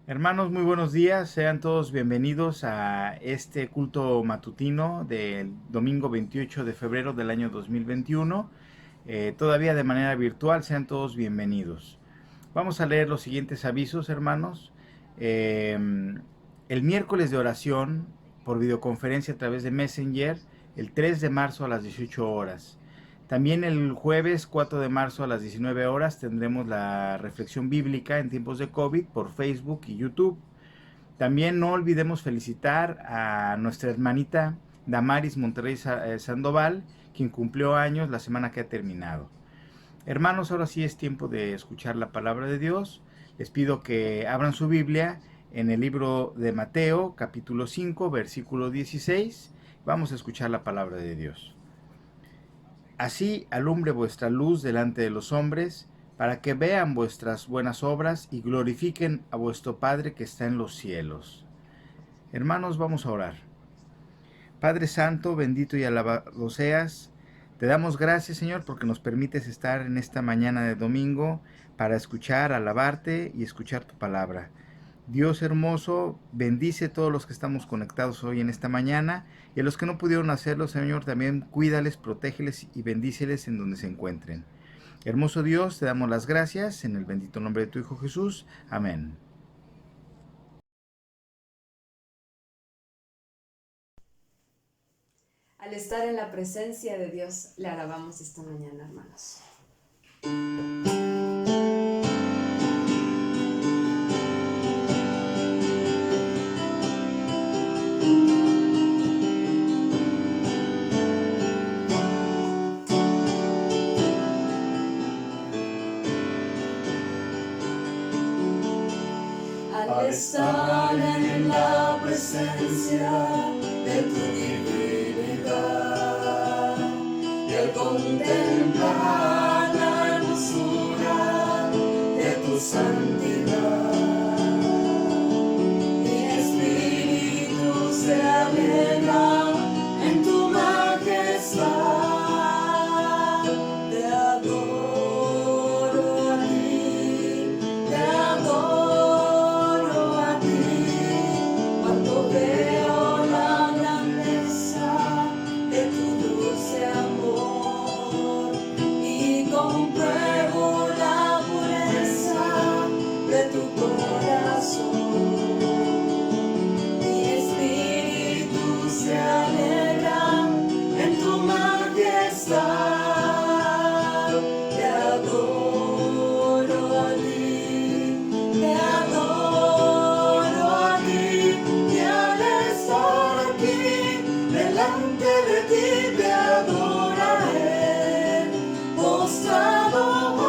Hermanos, muy buenos días. Sean todos bienvenidos a este culto matutino del domingo 28 de febrero del año 2021. Todavía de manera virtual, sean todos bienvenidos. Vamos a leer los siguientes avisos, hermanos. Eh, el miércoles de oración por videoconferencia a través de Messenger, el 3 de marzo a las 18 horas. También el jueves 4 de marzo a las 19 horas tendremos la reflexión bíblica en tiempos de COVID por Facebook y YouTube. También no olvidemos felicitar a nuestra hermanita Damaris Monterrey Sandoval, quien cumplió años la semana que ha terminado. Hermanos, ahora sí es tiempo de escuchar la palabra de Dios. Les pido que abran su Biblia en el libro de Mateo, capítulo 5, versículo 16. Vamos a escuchar la palabra de Dios. Así alumbre vuestra luz delante de los hombres, para que vean vuestras buenas obras y glorifiquen a vuestro Padre que está en los cielos. Hermanos, vamos a orar. Padre Santo, bendito y alabado seas. Te damos gracias, Señor, porque nos permites estar en esta mañana de domingo para escuchar, alabarte y escuchar tu palabra. Dios hermoso, bendice a todos los que estamos conectados hoy en esta mañana y a los que no pudieron hacerlo, Señor, también cuídales, protégeles y bendíceles en donde se encuentren. Hermoso Dios, te damos las gracias en el bendito nombre de tu Hijo Jesús. Amén. Al estar en la presencia de Dios, le alabamos esta mañana, hermanos. Al estar en la presencia de tu divinidad y al contemplar la hermosura de tu santidad, mi espíritu se alegra en tu majestad. Te adoro a ti, te adoro a ti, cuando veo la grandeza de tu dulce amor y compruebo la pureza de tu corazón. Mi espíritu se alegra en tu majestad. Te adoro a ti, te adoro a ti, y al estar aquí delante de ti te adoraré. Postrado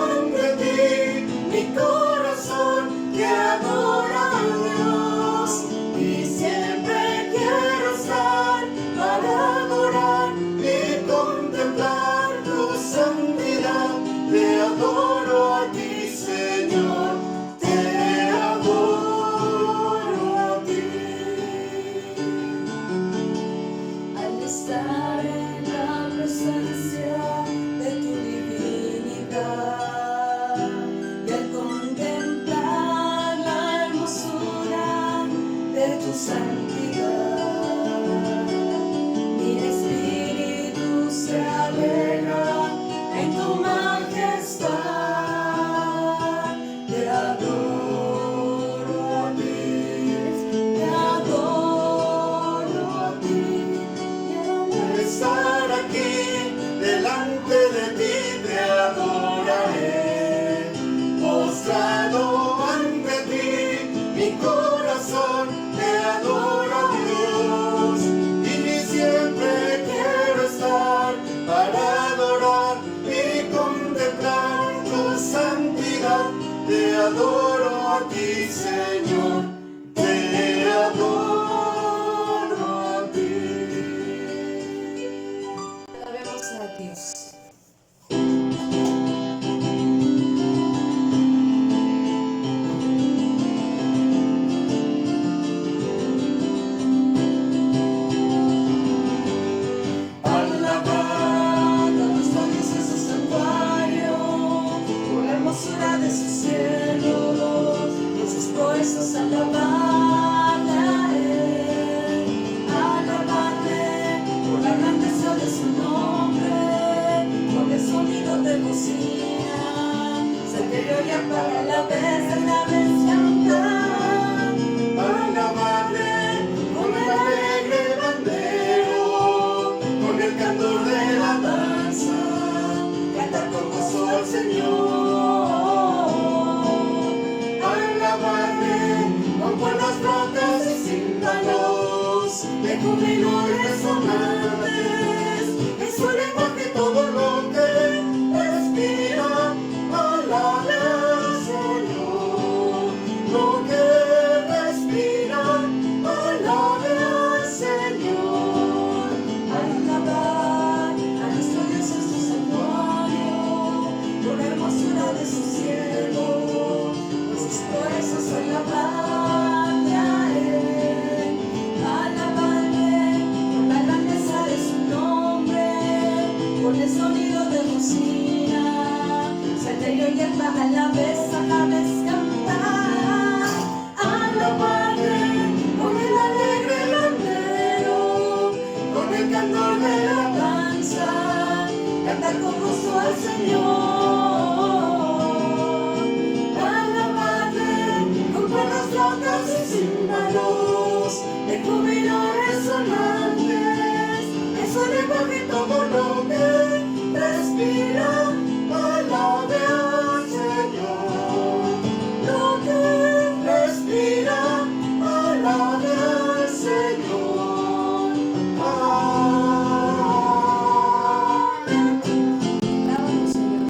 ante ti, mi corazón te adora, Dios, y siempre quiero estar para adorar y contemplar tu santidad. Te adoro a ti, Señor, te adoro a ti. Al estar en la presencia de tu divinidad y al contemplar la hermosura de tu santidad, mi espíritu se alegra en tu majestad. Te adoro a ti, te adoro a ti, y al estar aquí delante de ti te adoraré. Postrado ante ti, mi corazón te adora, Dios, y siempre quiero estar para adorar y contemplar tu santidad. Te adoro a ti, Señor, te adoro a ti. Alabemos a Dios. Alabad a nuestro Dios en su santuario, por la hermosura de sus cielos, en sus proezas. alabarle a Él, alabarle por la grandeza de su nombre, con el sonido de bocina, salterio y apaga la vez cantar, alabarle con el alegre bandero, con el candor de la danza, cantar con gozo al Señor. De júbilo resonantes, en su lenguaje todo lo que respira, alabe al Señor. Lo que respira, alabe al Señor. Alabar a nuestro Dios en su santuario, por la hermosura de su cielo, pues por eso soy alabar. A la vez cantar, alabarle con el alegre bandero, con el candor de la danza, cantar con gozo al Señor. Alabarle con cuerdas flautas y címbalos, de júbilo resonantes, en su lenguaje todo lo que respira, alabe al Señor. Lo que respira, alabe al Señor. Alábalo, Señor.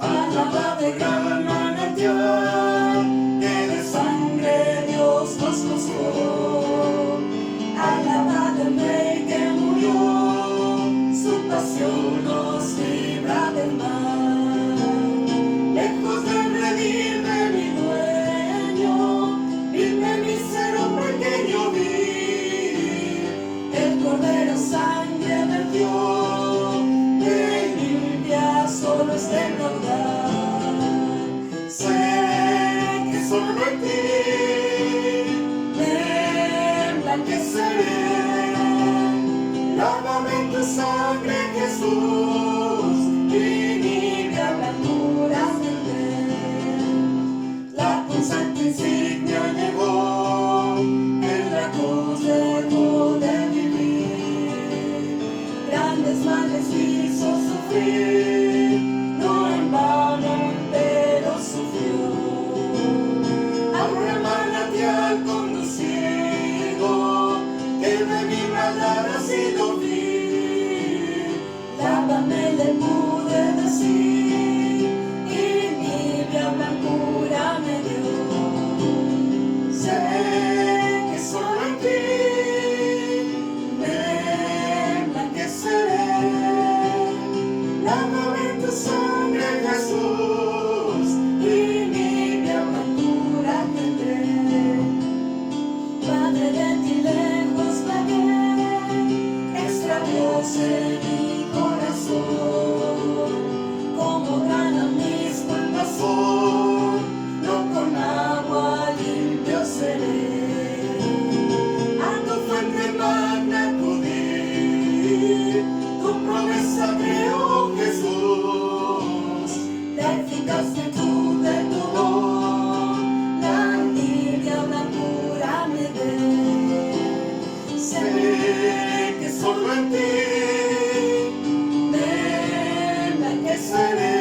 Alabado el gran manantial que de sangre Dios nos compró. Alabado el Rey que murió, su pasión nos libra del mal. Lejos del redil de mi dueño, vine mi ser un pequeño vil. El Cordero sangre vertió, que limpia solo es de verdad. Sé que solo en ti emblanqueceré. Lávame en tu sangre, Jesús, y limpia blancura tendré. La punzante insignia llegó, en la cruz dejó de vivir. Grandes males hizo sufrir, no en vano, pero sufrió. A un manantial conducido, que de mi maldad ha sido vil. Lávame, le pude decir, y limpia blancura me dio. Sé que solo en ti me emblanqueceré. Lávame en tu sangre, Jesús, y limpia blancura tendré. Padre, de ti lejos vagué, extravióse mi corazón. Como gana mis culpas son, no con agua limpio seré. A tu fuente magna acudí, tu promesa creo, Jesús. La eficaz virtud de tu don, la limpia blancura me dé. Sé que solo en ti me emblanqueceré.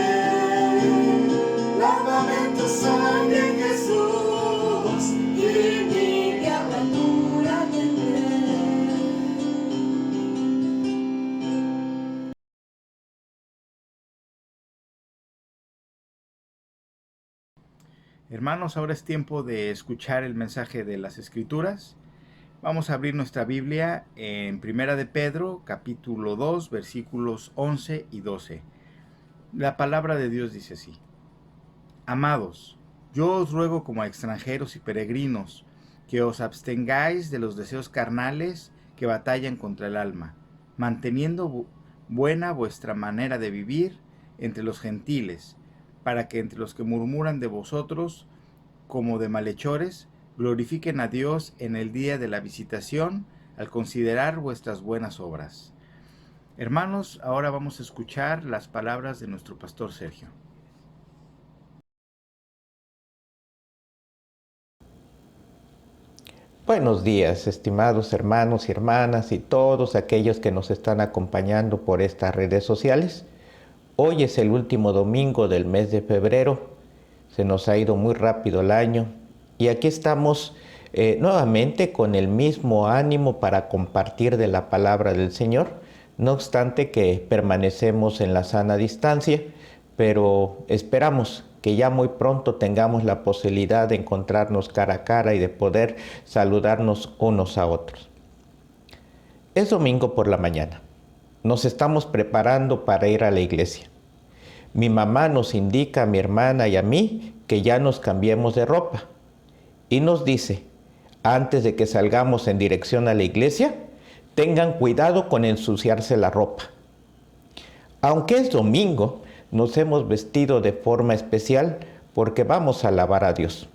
Lávame en tu sangre, Jesús, y limpia blancura tendré. Hermanos, ahora es tiempo de escuchar el mensaje de las Escrituras. Vamos a abrir nuestra Biblia en Primera de Pedro, capítulo 2, versículos 11 y 12. La palabra de Dios dice así: Amados, yo os ruego como a extranjeros y peregrinos, que os abstengáis de los deseos carnales que batallan contra el alma, buena vuestra manera de vivir entre los gentiles, para que entre los que murmuran de vosotros como de malhechores, glorifiquen a Dios en el día de la visitación al considerar vuestras buenas obras. Hermanos, ahora vamos a escuchar las palabras de nuestro pastor Sergio. Buenos días, estimados hermanos y hermanas y todos aquellos que nos están acompañando por estas redes sociales. Hoy es el último domingo del mes de febrero. Se nos ha ido muy rápido el año y aquí estamos nuevamente con el mismo ánimo para compartir de la palabra del Señor. No obstante que permanecemos en la sana distancia, pero esperamos que ya muy pronto tengamos la posibilidad de encontrarnos cara a cara y de poder saludarnos unos a otros. Es domingo por la mañana. Nos estamos preparando para ir a la iglesia. Mi mamá nos indica a mi hermana y a mí que ya nos cambiemos de ropa. Y nos dice, antes de que salgamos en dirección a la iglesia, tengan cuidado con ensuciarse la ropa. Aunque es domingo, nos hemos vestido de forma especial porque vamos a alabar a Dios.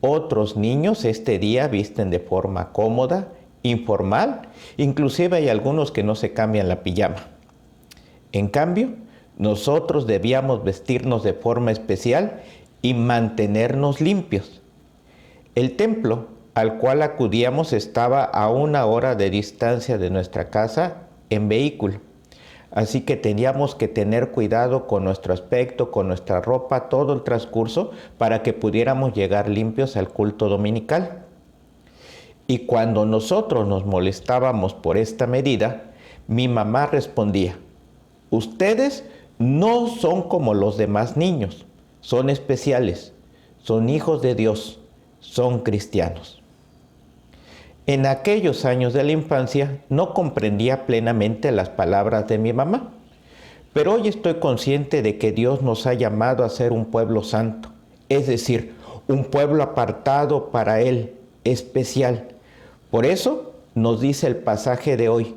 Otros niños este día visten de forma cómoda, informal, inclusive hay algunos que no se cambian la pijama. En cambio, nosotros debíamos vestirnos de forma especial y mantenernos limpios. El templo al cual acudíamos estaba a 1 hora de distancia de nuestra casa en vehículo. Así que teníamos que tener cuidado con nuestro aspecto, con nuestra ropa, todo el transcurso para que pudiéramos llegar limpios al culto dominical. Y cuando nosotros nos molestábamos por esta medida, mi mamá respondía, ustedes no son como los demás niños, son especiales, son hijos de Dios, son cristianos. En aquellos años de la infancia no comprendía plenamente las palabras de mi mamá, pero hoy estoy consciente de que Dios nos ha llamado a ser un pueblo santo, es decir, un pueblo apartado para Él, especial. Por eso nos dice el pasaje de hoy,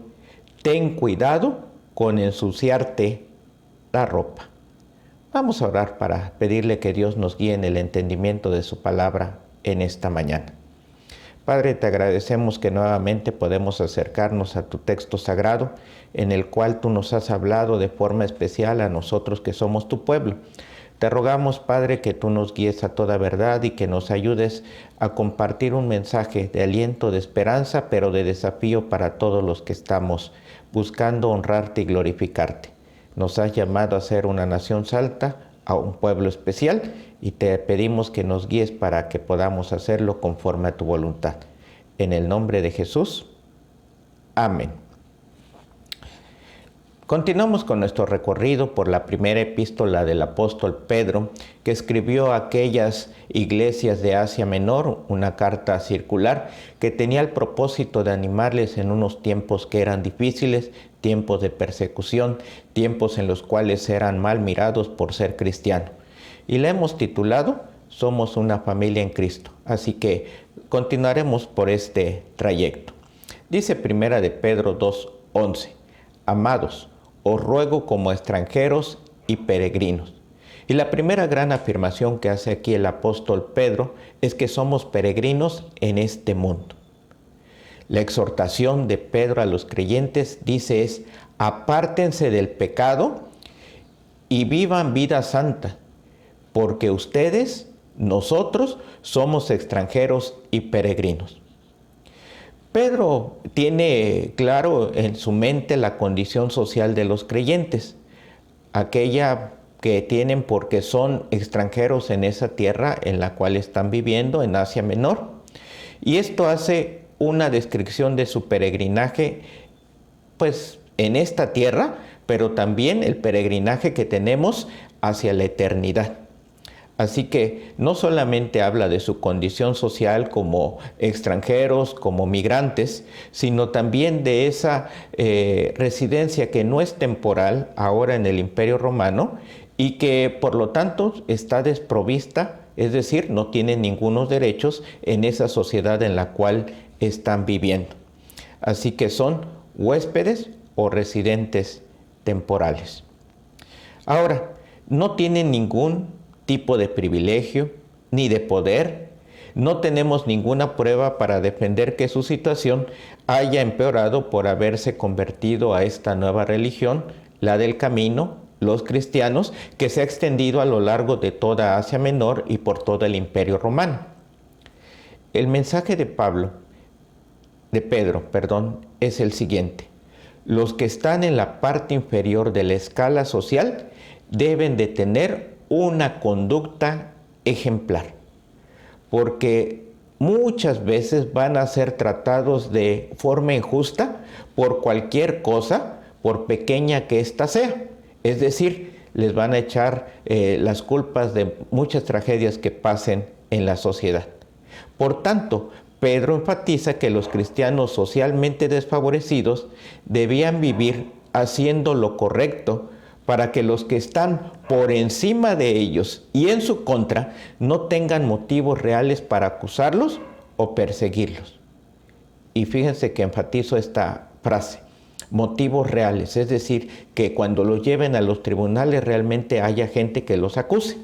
ten cuidado con ensuciarte la ropa. Vamos a orar para pedirle que Dios nos guíe en el entendimiento de su palabra en esta mañana. Padre, te agradecemos que nuevamente podemos acercarnos a tu texto sagrado, en el cual tú nos has hablado de forma especial a nosotros que somos tu pueblo. Te rogamos, Padre, que tú nos guíes a toda verdad y que nos ayudes a compartir un mensaje de aliento, de esperanza, pero de desafío para todos los que estamos buscando honrarte y glorificarte. Nos has llamado a ser una nación santa, a un pueblo especial, y te pedimos que nos guíes para que podamos hacerlo conforme a tu voluntad. En el nombre de Jesús, amén. Continuamos con nuestro recorrido por la primera epístola del apóstol Pedro, que escribió a aquellas iglesias de Asia Menor, una carta circular que tenía el propósito de animarles en unos tiempos que eran difíciles, tiempos de persecución, tiempos en los cuales eran mal mirados por ser cristianos. Y la hemos titulado Somos una familia en Cristo. Así que continuaremos por este trayecto. Dice primera de Pedro 2:11, amados, os ruego como extranjeros y peregrinos. Y la primera gran afirmación que hace aquí el apóstol Pedro es que somos peregrinos en este mundo. La exhortación de Pedro a los creyentes dice es, apártense del pecado y vivan vida santa, porque ustedes, nosotros, somos extranjeros y peregrinos. Pedro tiene claro en su mente la condición social de los creyentes, aquella que tienen porque son extranjeros en esa tierra en la cual están viviendo, en Asia Menor. Y esto hace una descripción de su peregrinaje, pues en esta tierra, pero también el peregrinaje que tenemos hacia la eternidad. Así que no solamente habla de su condición social como extranjeros, como migrantes, sino también de esa residencia que no es temporal ahora en el Imperio Romano y que por lo tanto está desprovista, es decir, no tiene ningunos derechos en esa sociedad en la cual están viviendo. Así que son huéspedes o residentes temporales. Ahora, no tienen ningún tipo de privilegio ni de poder. No tenemos ninguna prueba para defender que su situación haya empeorado por haberse convertido a esta nueva religión, la del camino, los cristianos, que se ha extendido a lo largo de toda Asia Menor y por todo el Imperio Romano. El mensaje de Pedro, es el siguiente. Los que están en la parte inferior de la escala social deben de tener una conducta ejemplar, porque muchas veces van a ser tratados de forma injusta por cualquier cosa, por pequeña que ésta sea. Es decir, les van a echar las culpas de muchas tragedias que pasen en la sociedad. Por tanto, Pedro enfatiza que los cristianos socialmente desfavorecidos debían vivir haciendo lo correcto para que los que están por encima de ellos y en su contra no tengan motivos reales para acusarlos o perseguirlos. Y fíjense que enfatizo esta frase, motivos reales, es decir, que cuando los lleven a los tribunales realmente haya gente que los acuse.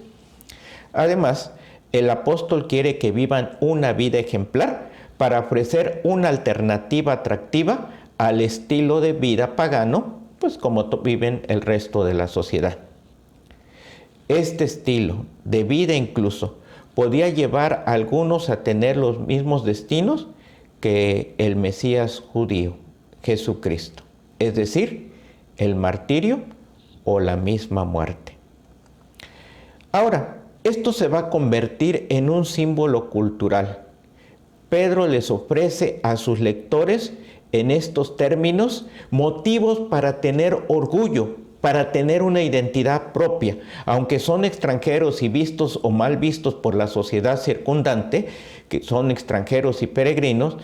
Además, el apóstol quiere que vivan una vida ejemplar para ofrecer una alternativa atractiva al estilo de vida pagano, pues como viven el resto de la sociedad. Este estilo de vida incluso podía llevar a algunos a tener los mismos destinos que el Mesías judío, Jesucristo, es decir, el martirio o la misma muerte. Ahora, esto se va a convertir en un símbolo cultural. Pedro les ofrece a sus lectores en estos términos motivos para tener orgullo, para tener una identidad propia. Aunque son extranjeros y vistos o mal vistos por la sociedad circundante, que son extranjeros y peregrinos,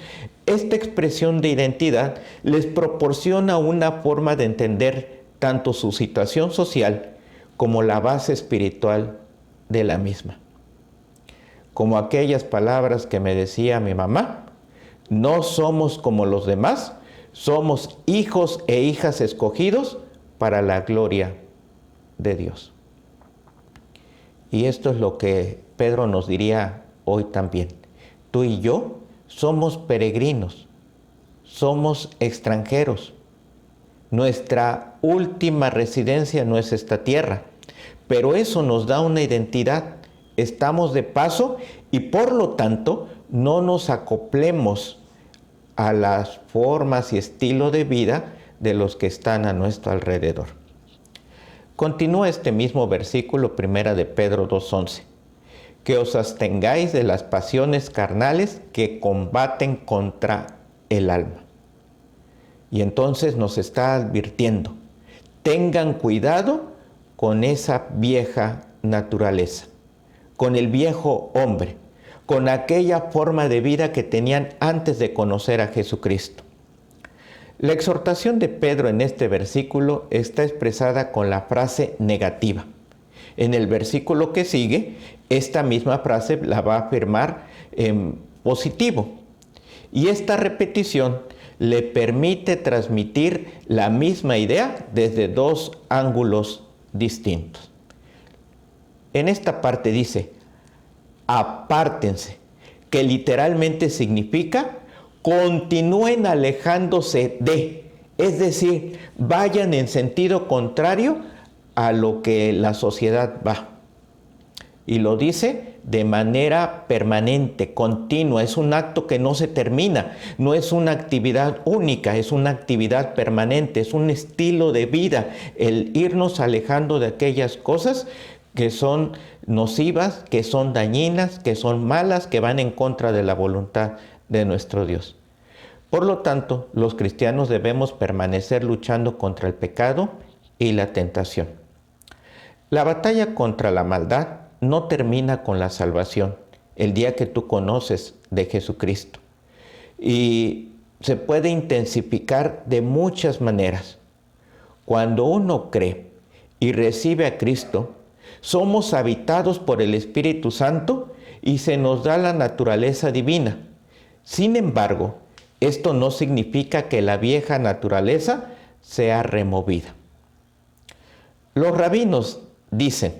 esta expresión de identidad les proporciona una forma de entender tanto su situación social como la base espiritual de la misma. Como aquellas palabras que me decía mi mamá, no somos como los demás, somos hijos e hijas escogidos para la gloria de Dios. Y esto es lo que Pedro nos diría hoy también. Tú y yo somos peregrinos, somos extranjeros. Nuestra última residencia no es esta tierra, pero eso nos da una identidad. Estamos de paso y por lo tanto no nos acoplemos a las formas y estilo de vida de los que están a nuestro alrededor. Continúa este mismo versículo, 1 de Pedro 2:11. Que os abstengáis de las pasiones carnales que combaten contra el alma. Y entonces nos está advirtiendo, tengan cuidado con esa vieja naturaleza, con el viejo hombre, con aquella forma de vida que tenían antes de conocer a Jesucristo. La exhortación de Pedro en este versículo está expresada con la frase negativa. En el versículo que sigue, esta misma frase la va a afirmar en positivo. Y esta repetición le permite transmitir la misma idea desde dos ángulos distintos. En esta parte dice, apártense, que literalmente significa continúen alejándose de, es decir, vayan en sentido contrario a lo que la sociedad va. Y lo dice de manera permanente, continua, es un acto que no se termina, no es una actividad única, es una actividad permanente, es un estilo de vida, el irnos alejando de aquellas cosas que son nocivas, que son dañinas, que son malas, que van en contra de la voluntad de nuestro Dios. Por lo tanto, los cristianos debemos permanecer luchando contra el pecado y la tentación. La batalla contra la maldad no termina con la salvación, el día que tú conoces de Jesucristo. Y se puede intensificar de muchas maneras. Cuando uno cree y recibe a Cristo, somos habitados por el Espíritu Santo y se nos da la naturaleza divina. Sin embargo, esto no significa que la vieja naturaleza sea removida. Los rabinos dicen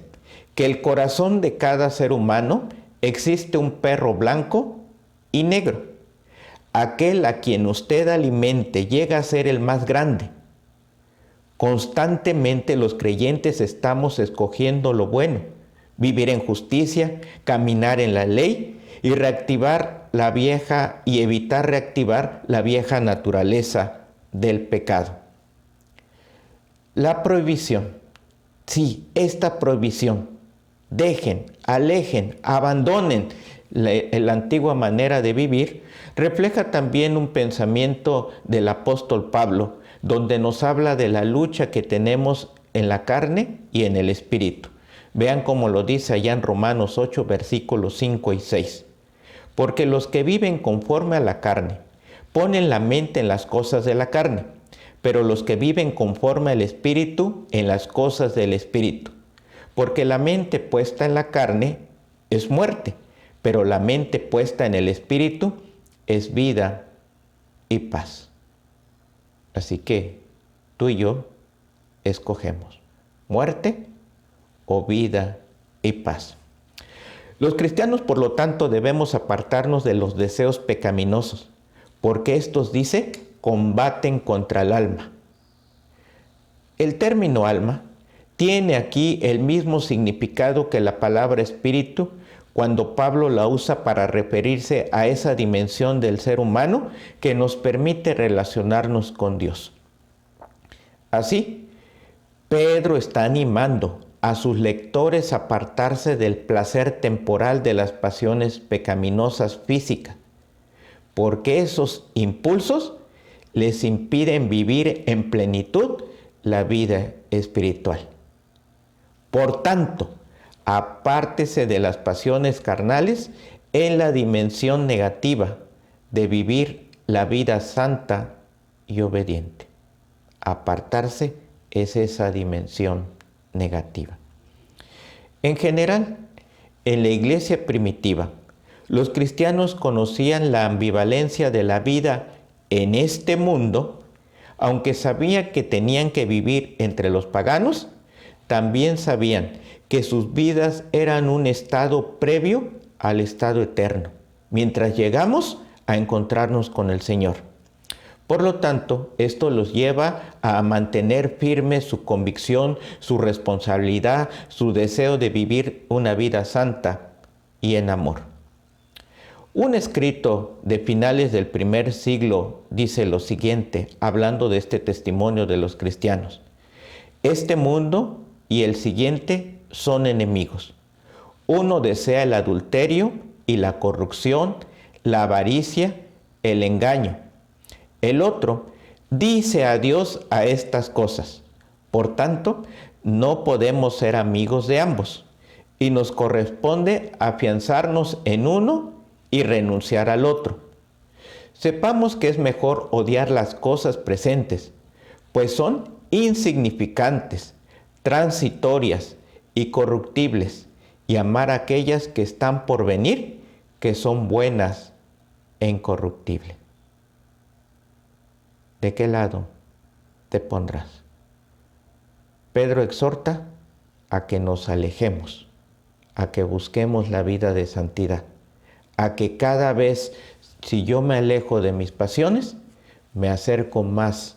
que el corazón de cada ser humano existe un perro blanco y negro. Aquel a quien usted alimente llega a ser el más grande. Constantemente los creyentes estamos escogiendo lo bueno, vivir en justicia, caminar en la ley y evitar reactivar la vieja naturaleza del pecado. La prohibición, sí, esta prohibición, dejen, alejen, abandonen la antigua manera de vivir, refleja también un pensamiento del apóstol Pablo, donde nos habla de la lucha que tenemos en la carne y en el espíritu. Vean cómo lo dice allá en Romanos 8, versículos 5 y 6. Porque los que viven conforme a la carne ponen la mente en las cosas de la carne, pero los que viven conforme al espíritu en las cosas del espíritu. Porque la mente puesta en la carne es muerte, pero la mente puesta en el espíritu es vida y paz. Así que tú y yo escogemos muerte o vida y paz. Los cristianos, por lo tanto, debemos apartarnos de los deseos pecaminosos, porque estos, dice, combaten contra el alma. El término alma tiene aquí el mismo significado que la palabra espíritu, cuando Pablo la usa para referirse a esa dimensión del ser humano que nos permite relacionarnos con Dios. Así, Pedro está animando a sus lectores a apartarse del placer temporal de las pasiones pecaminosas físicas, porque esos impulsos les impiden vivir en plenitud la vida espiritual. Por tanto, apártese de las pasiones carnales en la dimensión negativa de vivir la vida santa y obediente. Apartarse es esa dimensión negativa. En general, en la iglesia primitiva, los cristianos conocían la ambivalencia de la vida en este mundo, aunque sabían que tenían que vivir entre los paganos, también sabían que sus vidas eran un estado previo al estado eterno, mientras llegamos a encontrarnos con el Señor. Por lo tanto, esto los lleva a mantener firme su convicción, su responsabilidad, su deseo de vivir una vida santa y en amor. Un escrito de finales del primer siglo dice lo siguiente, hablando de este testimonio de los cristianos. Este mundo y el siguiente son enemigos. Uno desea el adulterio y la corrupción, la avaricia, el engaño. El otro dice adiós a estas cosas. Por tanto, no podemos ser amigos de ambos y nos corresponde afianzarnos en uno y renunciar al otro. Sepamos que es mejor odiar las cosas presentes, pues son insignificantes, transitorias y corruptibles, y amar a aquellas que están por venir, que son buenas e incorruptibles. ¿De qué lado te pondrás? Pedro exhorta a que nos alejemos, a que busquemos la vida de santidad, a que cada vez, si yo me alejo de mis pasiones, me acerco más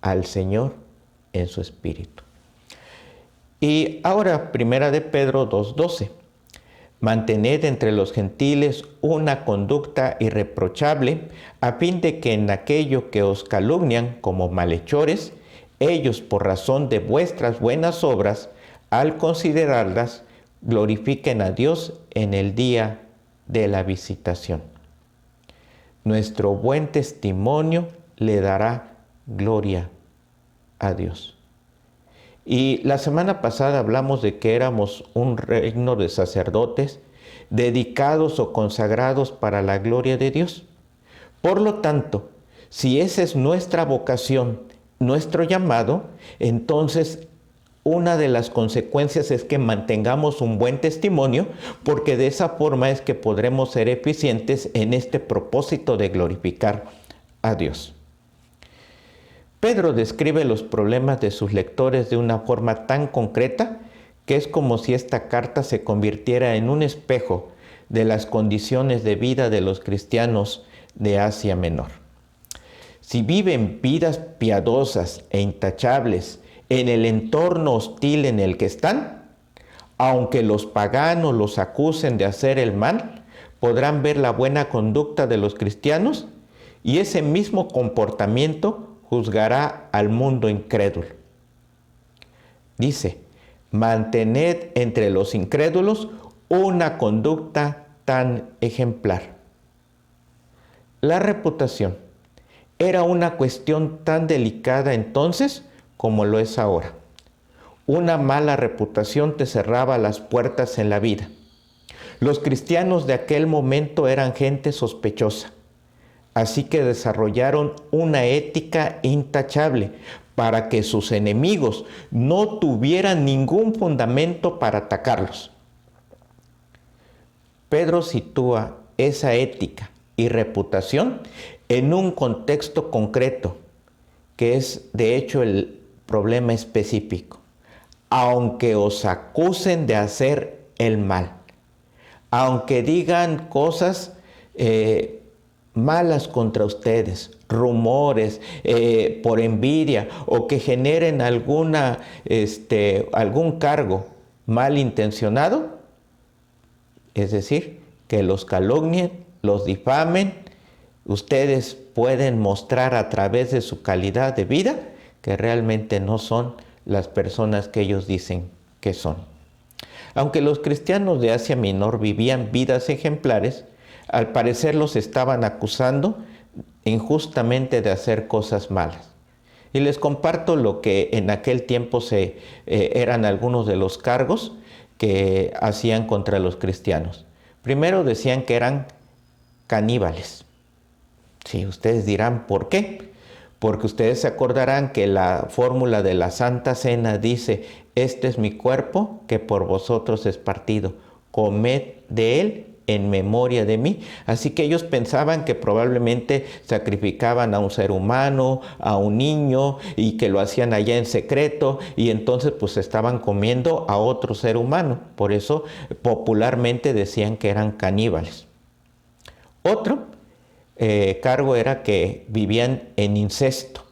al Señor en su espíritu. Y ahora, primera de Pedro 2:12. Mantened entre los gentiles una conducta irreprochable, a fin de que en aquello que os calumnian como malhechores, ellos por razón de vuestras buenas obras, al considerarlas, glorifiquen a Dios en el día de la visitación. Nuestro buen testimonio le dará gloria a Dios. Y la semana pasada hablamos de que éramos un reino de sacerdotes dedicados o consagrados para la gloria de Dios. Por lo tanto, si esa es nuestra vocación, nuestro llamado, entonces una de las consecuencias es que mantengamos un buen testimonio, porque de esa forma es que podremos ser eficientes en este propósito de glorificar a Dios. Pedro describe los problemas de sus lectores de una forma tan concreta que es como si esta carta se convirtiera en un espejo de las condiciones de vida de los cristianos de Asia Menor. Si viven vidas piadosas e intachables en el entorno hostil en el que están, aunque los paganos los acusen de hacer el mal, podrán ver la buena conducta de los cristianos y ese mismo comportamiento juzgará al mundo incrédulo. Dice, mantened entre los incrédulos una conducta tan ejemplar. La reputación era una cuestión tan delicada entonces como lo es ahora. Una mala reputación te cerraba las puertas en la vida. Los cristianos de aquel momento eran gente sospechosa, así que desarrollaron una ética intachable para que sus enemigos no tuvieran ningún fundamento para atacarlos. Pedro sitúa esa ética y reputación en un contexto concreto, que es de hecho el problema específico. Aunque os acusen de hacer el mal, aunque digan cosas malas contra ustedes, rumores por envidia o que generen algún cargo malintencionado, es decir, que los calumnien, los difamen, ustedes pueden mostrar a través de su calidad de vida que realmente no son las personas que ellos dicen que son. Aunque los cristianos de Asia Menor vivían vidas ejemplares, al parecer los estaban acusando injustamente de hacer cosas malas. Y les comparto lo que en aquel tiempo eran algunos de los cargos que hacían contra los cristianos. Primero decían que eran caníbales. Sí, ustedes dirán, ¿por qué? Porque ustedes se acordarán que la fórmula de la Santa Cena dice, este es mi cuerpo que por vosotros es partido, comed de él en memoria de mí. Así que ellos pensaban que probablemente sacrificaban a un ser humano, a un niño, y que lo hacían allá en secreto, y entonces pues estaban comiendo a otro ser humano. Por eso popularmente decían que eran caníbales. Otro cargo era que vivían en incesto,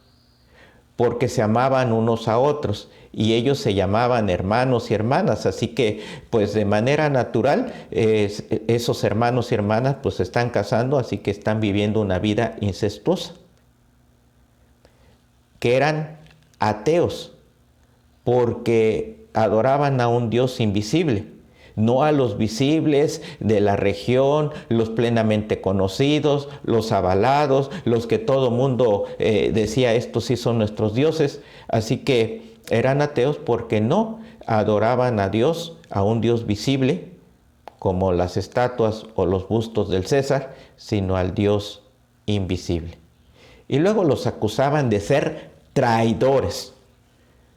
porque se amaban unos a otros y ellos se llamaban hermanos y hermanas, así que pues de manera natural esos hermanos y hermanas pues se están casando, así que están viviendo una vida incestuosa. Que eran ateos porque adoraban a un Dios invisible, no a los visibles de la región, los plenamente conocidos, los avalados, los que todo mundo decía, estos sí son nuestros dioses. Así que eran ateos porque no adoraban a Dios, a un Dios visible, como las estatuas o los bustos del César, sino al Dios invisible. Y luego los acusaban de ser traidores,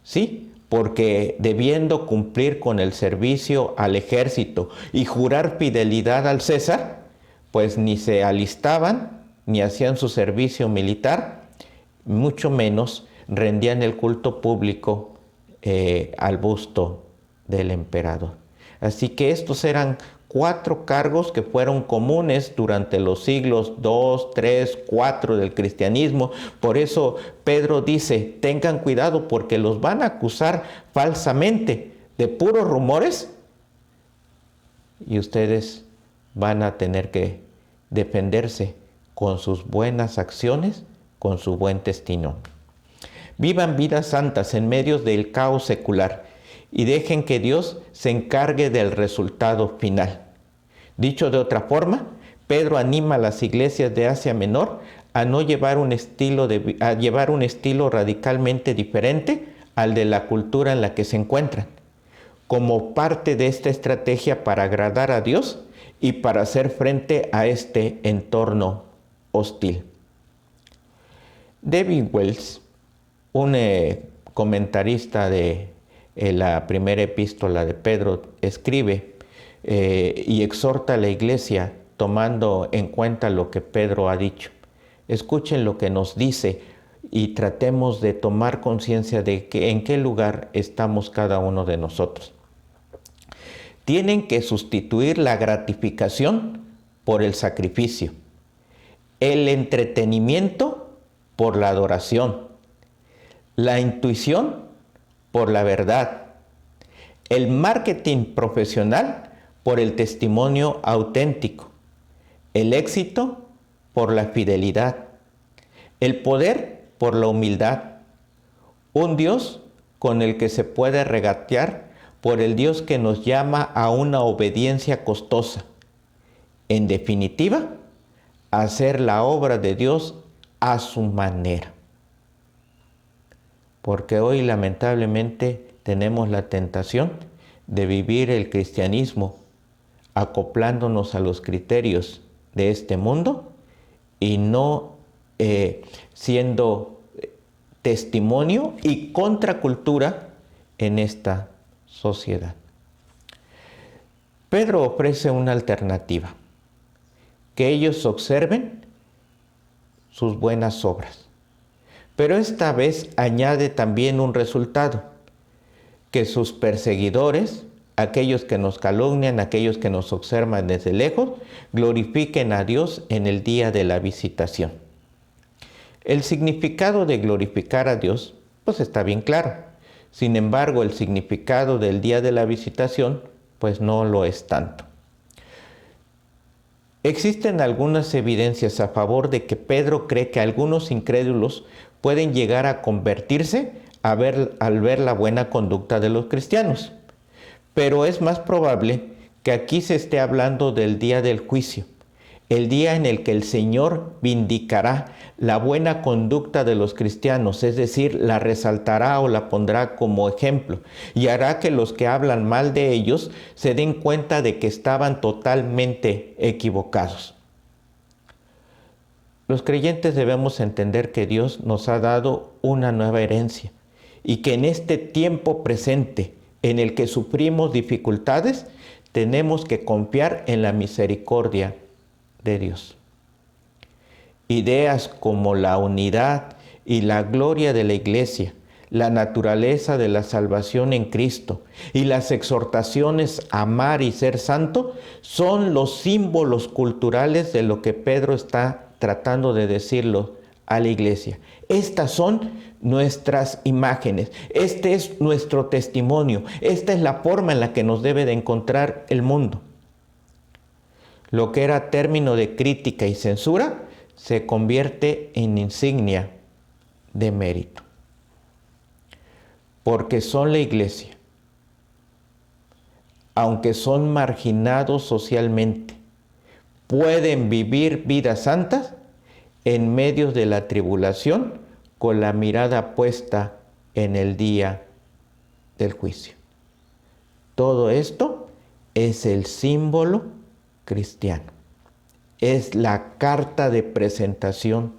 ¿sí? Porque debiendo cumplir con el servicio al ejército y jurar fidelidad al César, pues ni se alistaban, ni hacían su servicio militar, mucho menos rendían el culto público al busto del emperador. Así que estos eran 4 cargos que fueron comunes durante los siglos 2, 3, 4 del cristianismo. Por eso Pedro dice, tengan cuidado porque los van a acusar falsamente de puros rumores y ustedes van a tener que defenderse con sus buenas acciones, con su buen testimonio. Vivan vidas santas en medio del caos secular y dejen que Dios se encargue del resultado final. Dicho de otra forma, Pedro anima a las iglesias de Asia Menor a llevar un estilo radicalmente diferente al de la cultura en la que se encuentran, como parte de esta estrategia para agradar a Dios y para hacer frente a este entorno hostil. David Wells, un comentarista de la primera epístola de Pedro, escribe y exhorta a la iglesia tomando en cuenta lo que Pedro ha dicho. Escuchen lo que nos dice y tratemos de tomar conciencia de en qué lugar estamos cada uno de nosotros. Tienen que sustituir la gratificación por el sacrificio, el entretenimiento por la adoración, la intuición por la verdad, el marketing profesional por el testimonio auténtico, el éxito por la fidelidad, el poder por la humildad, un Dios con el que se puede regatear por el Dios que nos llama a una obediencia costosa. En definitiva, hacer la obra de Dios a su manera. Porque hoy lamentablemente tenemos la tentación de vivir el cristianismo acoplándonos a los criterios de este mundo y no siendo testimonio y contracultura en esta sociedad. Pedro ofrece una alternativa, que ellos observen sus buenas obras. Pero esta vez añade también un resultado, que sus perseguidores, aquellos que nos calumnian, aquellos que nos observan desde lejos, glorifiquen a Dios en el día de la visitación. El significado de glorificar a Dios, pues está bien claro. Sin embargo, el significado del día de la visitación, pues no lo es tanto. Existen algunas evidencias a favor de que Pedro cree que algunos incrédulos pueden llegar a convertirse al ver la buena conducta de los cristianos. Pero es más probable que aquí se esté hablando del día del juicio, el día en el que el Señor vindicará la buena conducta de los cristianos, es decir, la resaltará o la pondrá como ejemplo y hará que los que hablan mal de ellos se den cuenta de que estaban totalmente equivocados. Los creyentes debemos entender que Dios nos ha dado una nueva herencia y que en este tiempo presente en el que sufrimos dificultades, tenemos que confiar en la misericordia de Dios. Ideas como la unidad y la gloria de la Iglesia, la naturaleza de la salvación en Cristo y las exhortaciones a amar y ser santo son los símbolos culturales de lo que Pedro está tratando de decirlo a la Iglesia. Estas son nuestras imágenes, este es nuestro testimonio, esta es la forma en la que nos debe de encontrar el mundo. Lo que era término de crítica y censura se convierte en insignia de mérito. Porque son la Iglesia, aunque son marginados socialmente, pueden vivir vidas santas en medio de la tribulación con la mirada puesta en el día del juicio. Todo esto es el símbolo cristiano. Es la carta de presentación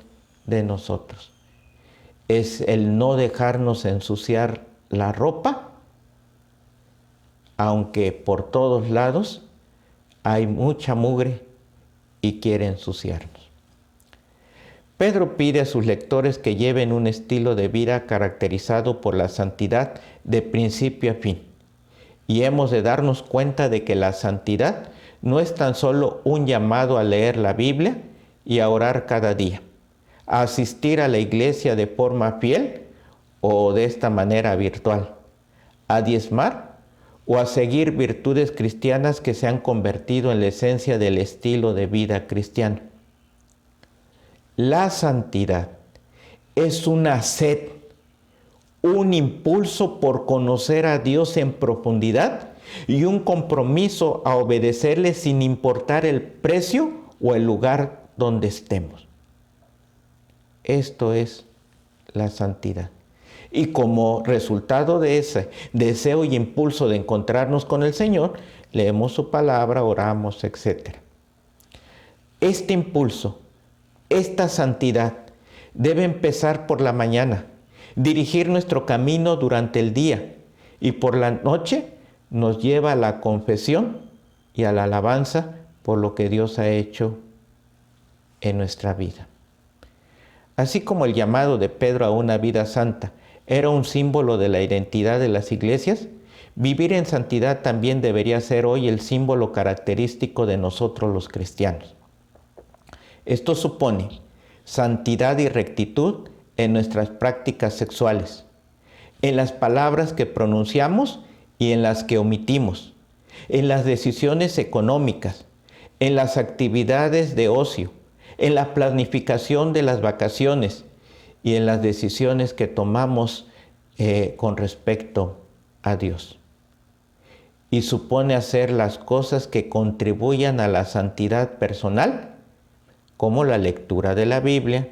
de nosotros. Es el no dejarnos ensuciar la ropa, aunque por todos lados hay mucha mugre y quiere ensuciarnos. Pedro pide a sus lectores que lleven un estilo de vida caracterizado por la santidad de principio a fin. Y hemos de darnos cuenta de que la santidad no es tan solo un llamado a leer la Biblia y a orar cada día, a asistir a la iglesia de forma fiel o de esta manera virtual, a diezmar o a seguir virtudes cristianas que se han convertido en la esencia del estilo de vida cristiano. La santidad es una sed, un impulso por conocer a Dios en profundidad y un compromiso a obedecerle sin importar el precio o el lugar donde estemos. Esto es la santidad. Y como resultado de ese deseo y impulso de encontrarnos con el Señor, leemos su palabra, oramos, etc. Este impulso, esta santidad, debe empezar por la mañana, dirigir nuestro camino durante el día y por la noche nos lleva a la confesión y a la alabanza por lo que Dios ha hecho en nuestra vida. Así como el llamado de Pedro a una vida santa era un símbolo de la identidad de las iglesias, vivir en santidad también debería ser hoy el símbolo característico de nosotros los cristianos. Esto supone santidad y rectitud en nuestras prácticas sexuales, en las palabras que pronunciamos y en las que omitimos, en las decisiones económicas, en las actividades de ocio, en la planificación de las vacaciones y en las decisiones que tomamos con respecto a Dios. Y supone hacer las cosas que contribuyan a la santidad personal, como la lectura de la Biblia,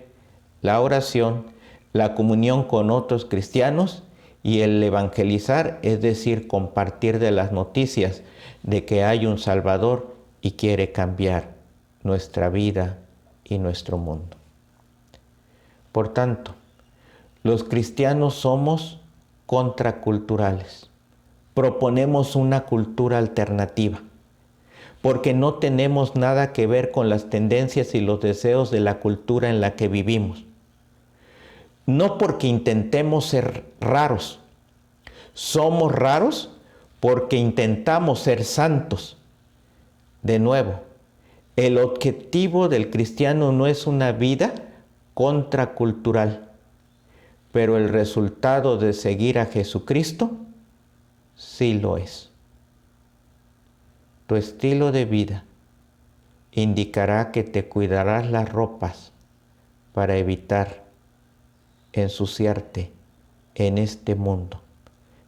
la oración, la comunión con otros cristianos y el evangelizar, es decir, compartir de las noticias de que hay un Salvador y quiere cambiar nuestra vida y nuestro mundo. Por tanto, los cristianos somos contraculturales. Proponemos una cultura alternativa, porque no tenemos nada que ver con las tendencias y los deseos de la cultura en la que vivimos. No porque intentemos ser raros, somos raros porque intentamos ser santos. De nuevo, el objetivo del cristiano no es una vida contracultural, pero el resultado de seguir a Jesucristo sí lo es. Tu estilo de vida indicará que te cuidarás las ropas para evitar ensuciarte en este mundo,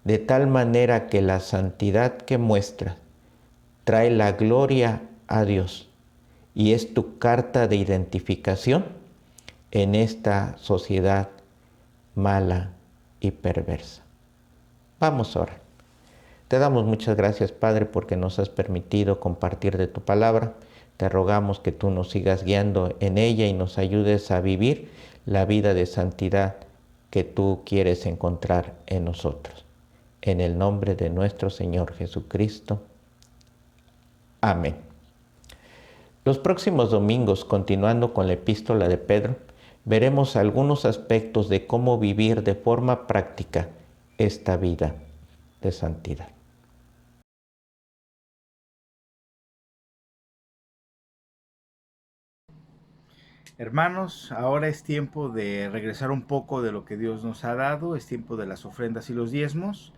de tal manera que la santidad que muestras trae la gloria a Dios y es tu carta de identificación en esta sociedad mala y perversa. Vamos a orar. Te damos muchas gracias, Padre, porque nos has permitido compartir de tu palabra. Te rogamos que tú nos sigas guiando en ella y nos ayudes a vivir la vida de santidad que tú quieres encontrar en nosotros. En el nombre de nuestro Señor Jesucristo. Amén. Los próximos domingos, continuando con la epístola de Pedro, veremos algunos aspectos de cómo vivir de forma práctica esta vida de santidad. Hermanos, ahora es tiempo de regresar un poco de lo que Dios nos ha dado, es tiempo de las ofrendas y los diezmos.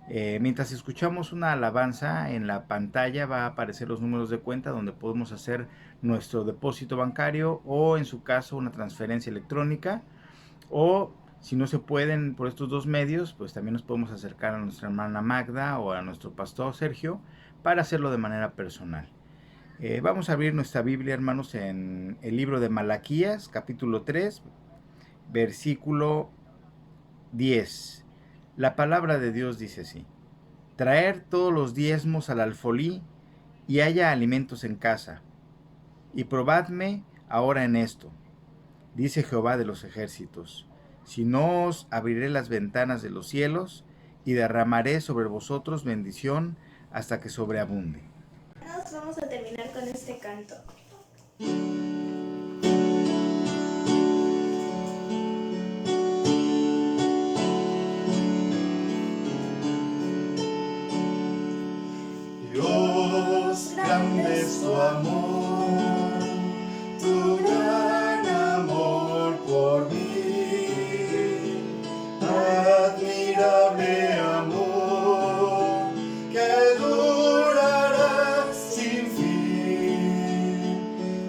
Mientras escuchamos una alabanza, en la pantalla va a aparecer los números de cuenta donde podemos hacer nuestro depósito bancario o en su caso una transferencia electrónica, o si no se pueden por estos dos medios, pues también nos podemos acercar a nuestra hermana Magda o a nuestro pastor Sergio para hacerlo de manera personal. Vamos a abrir nuestra Biblia, hermanos, en el libro de Malaquías, capítulo 3, versículo 10. La palabra de Dios dice así: traer todos los diezmos al alfolí y haya alimentos en casa, y probadme ahora en esto, dice Jehová de los ejércitos, si no os abriré las ventanas de los cielos y derramaré sobre vosotros bendición hasta que sobreabunde. Vamos a terminar con este canto. Dios, grande es tu amor, tu gran amor por mí, admirable amor que durará sin fin,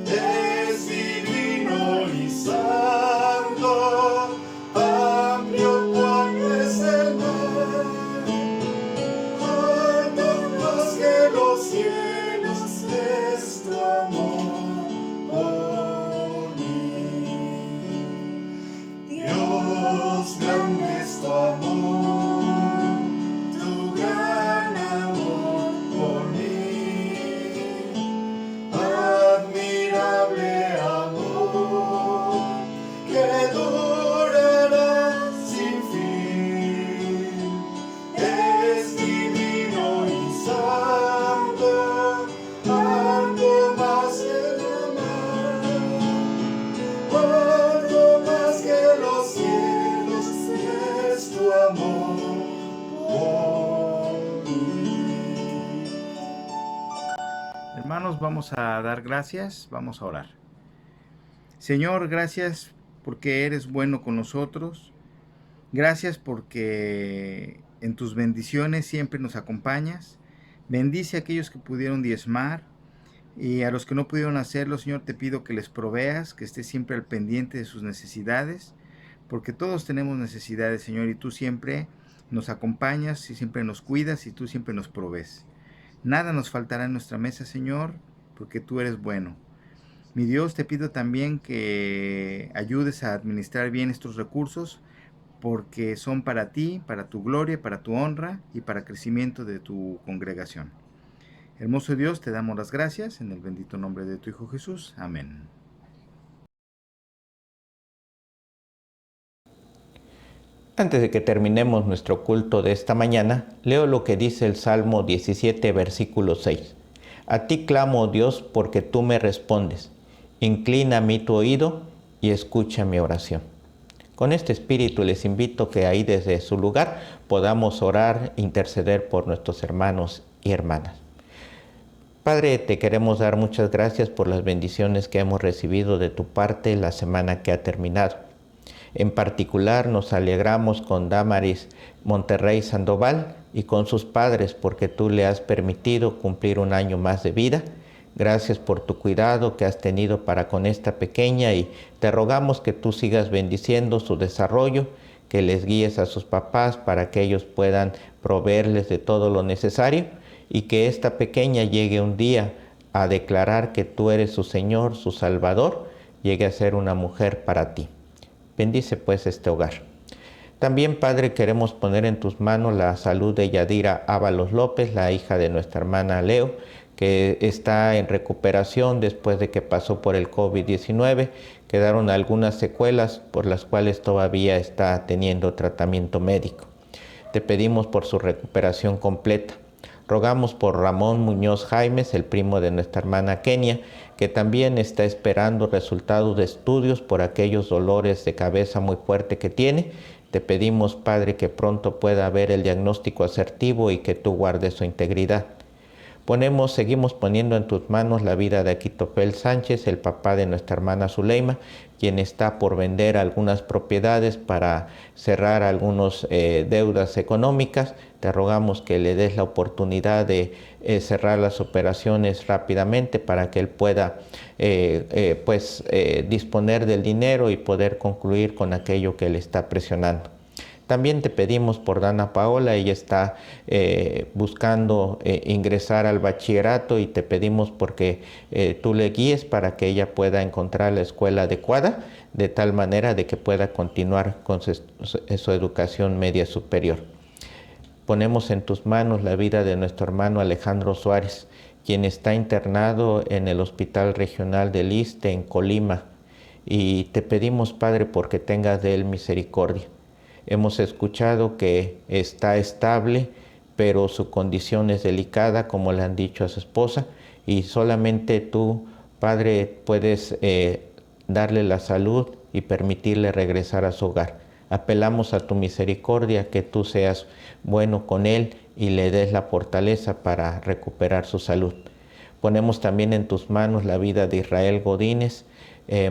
es divino y santo, amplio cual es el mar, cuanto más que los cielos es tu amor por mí. Dios, grande es tu amor, tu gran amor por mí, admirable amor que durará sin fin, es divino y santo, algo más que el amar, algo más que hermanos, vamos a dar gracias, vamos a orar. Señor, gracias porque eres bueno con nosotros. Gracias porque en tus bendiciones siempre nos acompañas. Bendice a aquellos que pudieron diezmar y a los que no pudieron hacerlo, Señor, te pido que les proveas, que estés siempre al pendiente de sus necesidades, porque todos tenemos necesidades, Señor, y tú siempre nos acompañas y siempre nos cuidas y tú siempre nos provees. Nada nos faltará en nuestra mesa, Señor, porque tú eres bueno. Mi Dios, te pido también que ayudes a administrar bien estos recursos, porque son para ti, para tu gloria, para tu honra y para crecimiento de tu congregación. Hermoso Dios, te damos las gracias en el bendito nombre de tu Hijo Jesús. Amén. Antes de que terminemos nuestro culto de esta mañana, leo lo que dice el Salmo 17, versículo 6. A ti clamo, oh Dios, porque tú me respondes. Inclina a mí tu oído y escucha mi oración. Con este espíritu les invito que ahí desde su lugar podamos orar e interceder por nuestros hermanos y hermanas. Padre, te queremos dar muchas gracias por las bendiciones que hemos recibido de tu parte la semana que ha terminado. En particular nos alegramos con Damaris Monterrey Sandoval y con sus padres porque tú le has permitido cumplir un año más de vida. Gracias por tu cuidado que has tenido para con esta pequeña y te rogamos que tú sigas bendiciendo su desarrollo, que les guíes a sus papás para que ellos puedan proveerles de todo lo necesario y que esta pequeña llegue un día a declarar que tú eres su Señor, su Salvador, llegue a ser una mujer para ti. Bendice pues este hogar. También, Padre, queremos poner en tus manos la salud de Yadira Ábalos López, la hija de nuestra hermana Leo, que está en recuperación después de que pasó por el COVID-19. Quedaron algunas secuelas por las cuales todavía está teniendo tratamiento médico. Te pedimos por su recuperación completa. Rogamos por Ramón Muñoz Jaimes, el primo de nuestra hermana Kenia, que también está esperando resultados de estudios por aquellos dolores de cabeza muy fuerte que tiene. Te pedimos, Padre, que pronto pueda haber el diagnóstico asertivo y que tú guardes su integridad. Seguimos poniendo en tus manos la vida de Aquitofel Sánchez, el papá de nuestra hermana Zuleima, quien está por vender algunas propiedades para cerrar algunas deudas económicas. Te rogamos que le des la oportunidad de cerrar las operaciones rápidamente para que él pueda disponer del dinero y poder concluir con aquello que le está presionando. También te pedimos por Dana Paola, ella está buscando ingresar al bachillerato y te pedimos porque tú le guíes para que ella pueda encontrar la escuela adecuada, de tal manera de que pueda continuar con su educación media superior. Ponemos en tus manos la vida de nuestro hermano Alejandro Suárez, quien está internado en el Hospital Regional del Iste en Colima, y te pedimos, Padre, porque tengas de él misericordia. Hemos escuchado que está estable, pero su condición es delicada, como le han dicho a su esposa, y solamente tú, Padre, puedes darle la salud y permitirle regresar a su hogar. Apelamos a tu misericordia, que tú seas bueno con él y le des la fortaleza para recuperar su salud. Ponemos también en tus manos la vida de Israel Godínez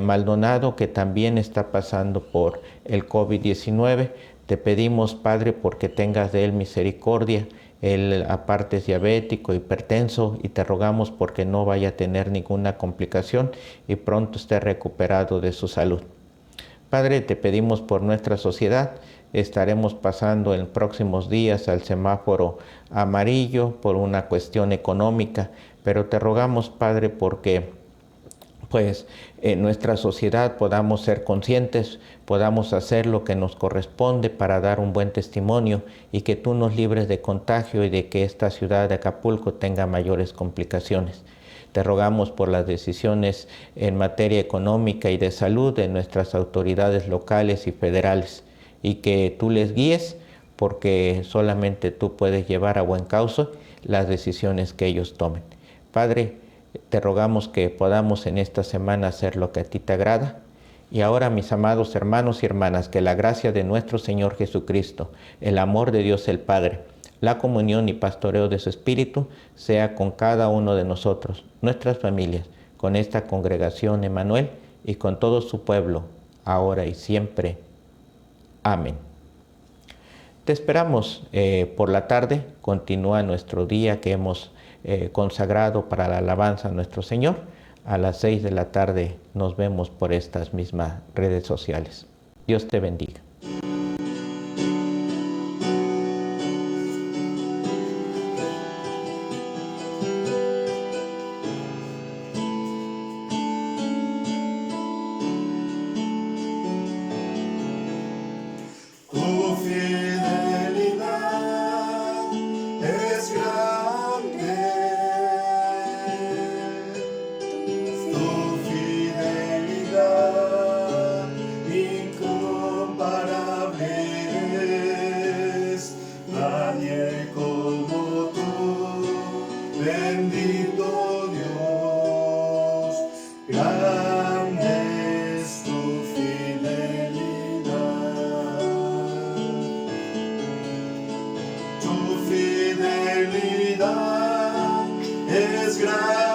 Maldonado, que también está pasando por el COVID-19. Te pedimos, Padre, porque tengas de él misericordia. Él aparte es diabético, hipertenso, y te rogamos porque no vaya a tener ninguna complicación y pronto esté recuperado de su salud. Padre, te pedimos por nuestra sociedad. Estaremos pasando en próximos días al semáforo amarillo por una cuestión económica, pero te rogamos, Padre, porque en nuestra sociedad podamos ser conscientes, podamos hacer lo que nos corresponde para dar un buen testimonio y que tú nos libres de contagio y de que esta ciudad de Acapulco tenga mayores complicaciones. Te rogamos por las decisiones en materia económica y de salud de nuestras autoridades locales y federales y que tú les guíes, porque solamente tú puedes llevar a buen causa las decisiones que ellos tomen. Padre, te rogamos que podamos en esta semana hacer lo que a ti te agrada. Y ahora, mis amados hermanos y hermanas, que la gracia de nuestro Señor Jesucristo, el amor de Dios el Padre, La comunión y pastoreo de su Espíritu sea con cada uno de nosotros, nuestras familias, con esta congregación Emmanuel y con todo su pueblo, ahora y siempre. Amén. Te esperamos por la tarde. Continúa nuestro día que hemos consagrado para la alabanza a nuestro Señor. A las 6 de la tarde nos vemos por estas mismas redes sociales. Dios te bendiga. Tu fidelidad es grande, tu fidelidad incomparable es, nadie como tú, bendito Dios, grande es tu fidelidad. Tu fidelidad es grande.